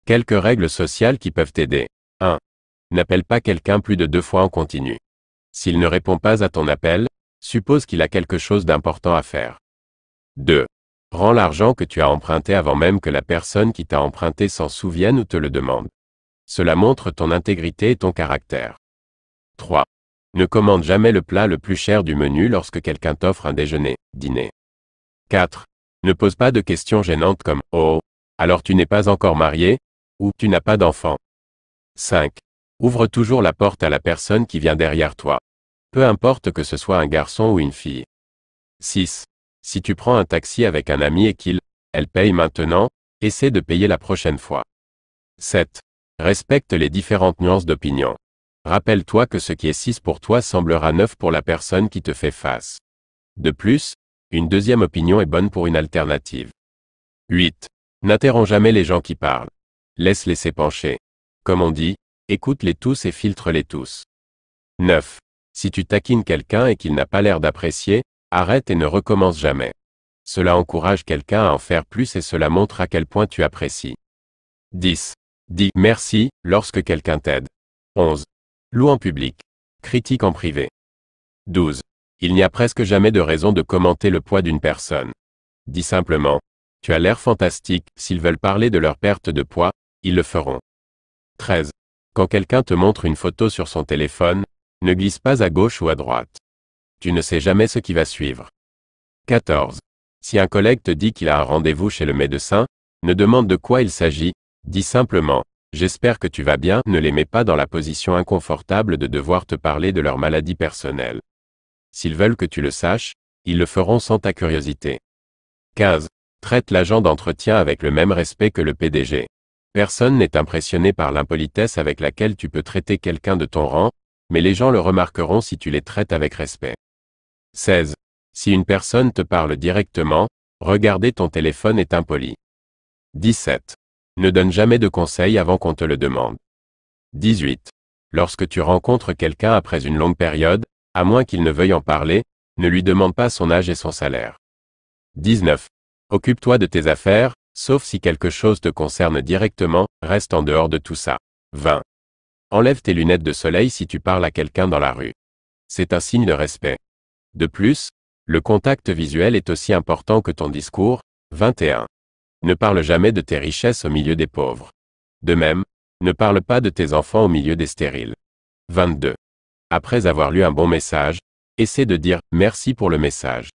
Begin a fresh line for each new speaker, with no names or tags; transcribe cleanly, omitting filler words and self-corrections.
Quelques règles sociales qui peuvent t'aider. 1. N'appelle pas quelqu'un plus de 2 fois en continu. S'il ne répond pas à ton appel, suppose qu'il a quelque chose d'important à faire. 2. Rends l'argent que tu as emprunté avant même que la personne qui t'a emprunté s'en souvienne ou te le demande. Cela montre ton intégrité et ton caractère. 3. Ne commande jamais le plat le plus cher du menu lorsque quelqu'un t'offre un déjeuner, dîner. 4. Ne pose pas de questions gênantes comme « Oh, alors tu n'es pas encore marié ?» ou « Tu n'as pas d'enfant ?» 5. Ouvre toujours la porte à la personne qui vient derrière toi. Peu importe que ce soit un garçon ou une fille. 6. Si tu prends un taxi avec un ami et elle paye maintenant, essaie de payer la prochaine fois. 7. Respecte les différentes nuances d'opinion. Rappelle-toi que ce qui est 6 pour toi semblera 9 pour la personne qui te fait face. De plus, une deuxième opinion est bonne pour une alternative. 8. N'interromps jamais les gens qui parlent. Laisse-les s'épancher. Comme on dit, écoute-les tous et filtre-les tous. 9. Si tu taquines quelqu'un et qu'il n'a pas l'air d'apprécier, arrête et ne recommence jamais. Cela encourage quelqu'un à en faire plus et cela montre à quel point tu apprécies. 10. Dis « merci » lorsque quelqu'un t'aide. 11. Loue en public. Critique en privé. 12. Il n'y a presque jamais de raison de commenter le poids d'une personne. Dis simplement « Tu as l'air fantastique », s'ils veulent parler de leur perte de poids, ils le feront. 13. Quand quelqu'un te montre une photo sur son téléphone, ne glisse pas à gauche ou à droite. Tu ne sais jamais ce qui va suivre. 14. Si un collègue te dit qu'il a un rendez-vous chez le médecin, ne demande de quoi il s'agit, dis simplement « J'espère que tu vas bien », ne les mets pas dans la position inconfortable de devoir te parler de leur maladie personnelle. S'ils veulent que tu le saches, ils le feront sans ta curiosité. 15. Traite l'agent d'entretien avec le même respect que le PDG. Personne n'est impressionné par l'impolitesse avec laquelle tu peux traiter quelqu'un de ton rang, mais les gens le remarqueront si tu les traites avec respect. 16. Si une personne te parle directement, regarder ton téléphone est impoli. 17. Ne donne jamais de conseils avant qu'on te le demande. 18. Lorsque tu rencontres quelqu'un après une longue période, à moins qu'il ne veuille en parler, ne lui demande pas son âge et son salaire. 19. Occupe-toi de tes affaires, sauf si quelque chose te concerne directement, reste en dehors de tout ça. 20. Enlève tes lunettes de soleil si tu parles à quelqu'un dans la rue. C'est un signe de respect. De plus, le contact visuel est aussi important que ton discours. 21. Ne parle jamais de tes richesses au milieu des pauvres. De même, ne parle pas de tes enfants au milieu des stériles. 22. Après avoir lu un bon message, essaie de dire « merci pour le message ».